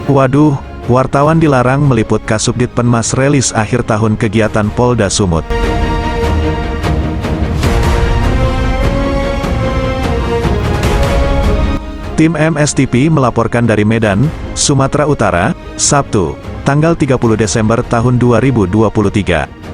Waduh, wartawan dilarang meliput Kasubdit Penmas rilis akhir tahun kegiatan Polda Sumut. Tim MSTP melaporkan dari Medan, Sumatera Utara, Sabtu, tanggal 30 Desember tahun 2023.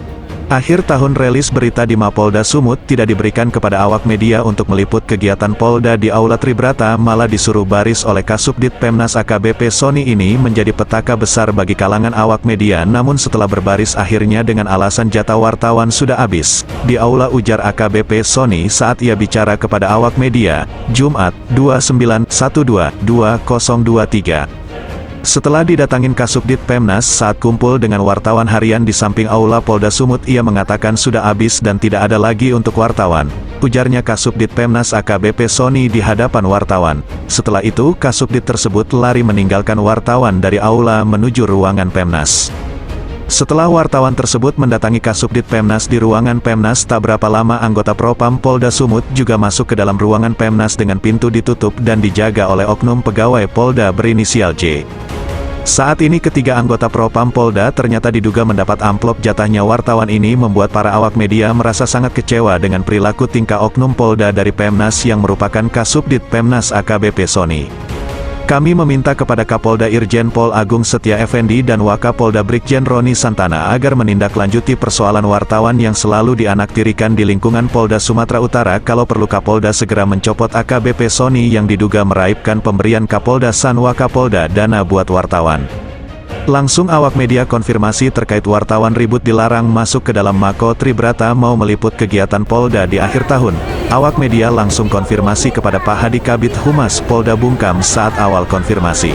Akhir tahun rilis berita di Mapolda Sumut tidak diberikan kepada awak media untuk meliput kegiatan Polda di Aula Tribrata, malah disuruh baris oleh Kasubdit Pemnas AKBP Sony. Ini menjadi petaka besar bagi kalangan awak media, namun setelah berbaris akhirnya dengan alasan jatah wartawan sudah habis. Di Aula, ujar AKBP Sony saat ia bicara kepada awak media, Jumat, 29/12/2023. Setelah didatangin Kasubdit Pemnas saat kumpul dengan wartawan harian di samping Aula Polda Sumut, ia mengatakan sudah habis dan tidak ada lagi untuk wartawan, ujarnya Kasubdit Pemnas AKBP Sony di hadapan wartawan. Setelah itu, Kasubdit tersebut lari meninggalkan wartawan dari Aula menuju ruangan Pemnas. Setelah wartawan tersebut mendatangi Kasubdit Pemnas di ruangan Pemnas, tak berapa lama anggota Propam Polda Sumut juga masuk ke dalam ruangan Pemnas dengan pintu ditutup dan dijaga oleh oknum pegawai Polda berinisial J. Saat ini ketiga anggota Propam Polda ternyata diduga mendapat amplop jatahnya wartawan. Ini membuat para awak media merasa sangat kecewa dengan perilaku tingkah oknum Polda dari Pemnas yang merupakan Kasubdit Pemnas AKBP Sony. Kami meminta kepada Kapolda Irjen Pol Agung Setia Effendi dan Wakapolda Brigjen Roni Santana agar menindaklanjuti persoalan wartawan yang selalu dianaktirikan di lingkungan Polda Sumatera Utara. Kalau perlu Kapolda segera mencopot AKBP Sony yang diduga meraibkan pemberian Kapolda San Wakapolda dana buat wartawan. Langsung awak media konfirmasi terkait wartawan ribut dilarang masuk ke dalam Mako Tribrata mau meliput kegiatan Polda di akhir tahun. Awak media langsung konfirmasi kepada Pak Hadi Kabid Humas Polda Bungkam saat awal konfirmasi.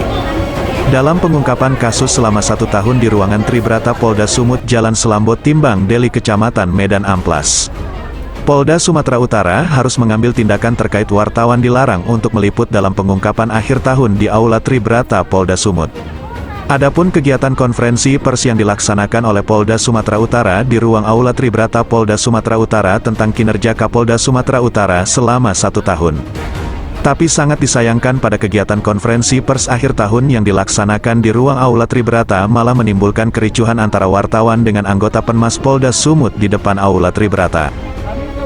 Dalam pengungkapan kasus selama 1 tahun di ruangan Tribrata Polda Sumut, Jalan Selambot, Timbang Deli, Kecamatan Medan Amplas, Polda Sumatera Utara harus mengambil tindakan terkait wartawan dilarang untuk meliput dalam pengungkapan akhir tahun di Aula Tribrata Polda Sumut. Adapun kegiatan konferensi pers yang dilaksanakan oleh Polda Sumatera Utara di ruang Aula Tribrata Polda Sumatera Utara tentang kinerja Kapolda Sumatera Utara selama 1 tahun. Tapi sangat disayangkan pada kegiatan konferensi pers akhir tahun yang dilaksanakan di ruang Aula Tribrata malah menimbulkan kericuhan antara wartawan dengan anggota Penmas Polda Sumut di depan Aula Tribrata.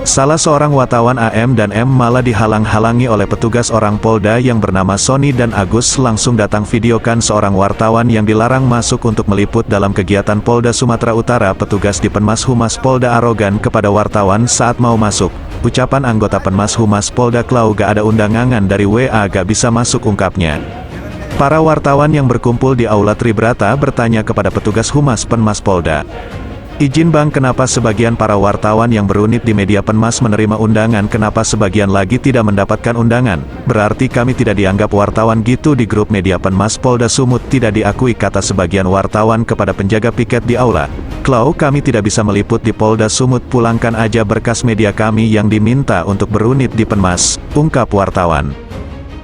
Salah seorang wartawan AM dan M malah dihalang-halangi oleh petugas orang Polda yang bernama Sony dan Agus, langsung datang videokan seorang wartawan yang dilarang masuk untuk meliput dalam kegiatan Polda Sumatera Utara. Petugas di Penmas Humas Polda arogan kepada wartawan saat mau masuk. Ucapan anggota Penmas Humas Polda, "Klau gak ada undangan dari WA gak bisa masuk," ungkapnya. Para wartawan yang berkumpul di Aula Tribrata bertanya kepada petugas Humas Penmas Polda, "Izin bang, kenapa sebagian para wartawan yang berunit di media Penmas menerima undangan, kenapa sebagian lagi tidak mendapatkan undangan? Berarti kami tidak dianggap wartawan gitu di grup media Penmas Polda Sumut." "Tidak diakui," kata sebagian wartawan kepada penjaga piket di aula. "Klau kami tidak bisa meliput di Polda Sumut, pulangkan aja berkas media kami yang diminta untuk berunit di Penmas," ungkap wartawan.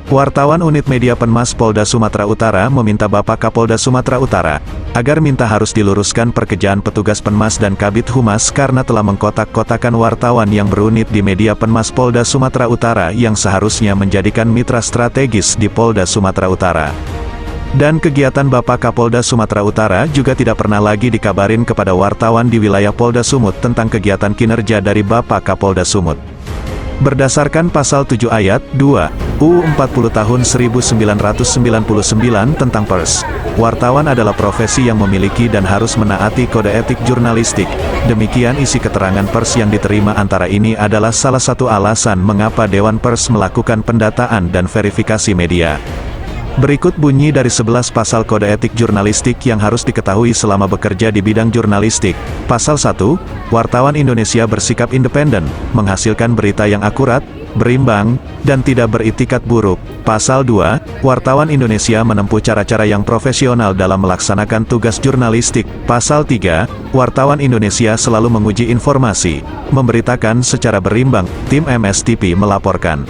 Wartawan unit media Penmas Polda Sumatera Utara meminta Bapak Kapolda Sumatera Utara agar minta harus diluruskan pekerjaan petugas Penmas dan Kabid Humas karena telah mengkotak-kotakan wartawan yang berunit di media Penmas Polda Sumatera Utara yang seharusnya menjadikan mitra strategis di Polda Sumatera Utara. Dan kegiatan Bapak Kapolda Sumatera Utara juga tidak pernah lagi dikabarin kepada wartawan di wilayah Polda Sumut tentang kegiatan kinerja dari Bapak Kapolda Sumut. Berdasarkan Pasal 7 Ayat 2 UU 40 tahun 1999 tentang pers, wartawan adalah profesi yang memiliki dan harus menaati kode etik jurnalistik. Demikian isi keterangan pers yang diterima. Antara ini adalah salah satu alasan mengapa Dewan Pers melakukan pendataan dan verifikasi media. Berikut bunyi dari 11 pasal kode etik jurnalistik yang harus diketahui selama bekerja di bidang jurnalistik. Pasal 1, wartawan Indonesia bersikap independen, menghasilkan berita yang akurat, berimbang, dan tidak beritikat buruk. Pasal 2, wartawan Indonesia menempuh cara-cara yang profesional dalam melaksanakan tugas jurnalistik. Pasal 3, wartawan Indonesia selalu menguji informasi, memberitakan secara berimbang. Tim MSTP melaporkan.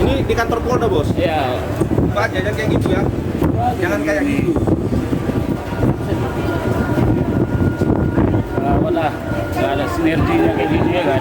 Ini di kantor Polda, Bos. Iya. Pak, jangan kayak gitu ya. Jangan kayak gitu. Lawan lah, nggak ada sinerginya kayak gini ya kan.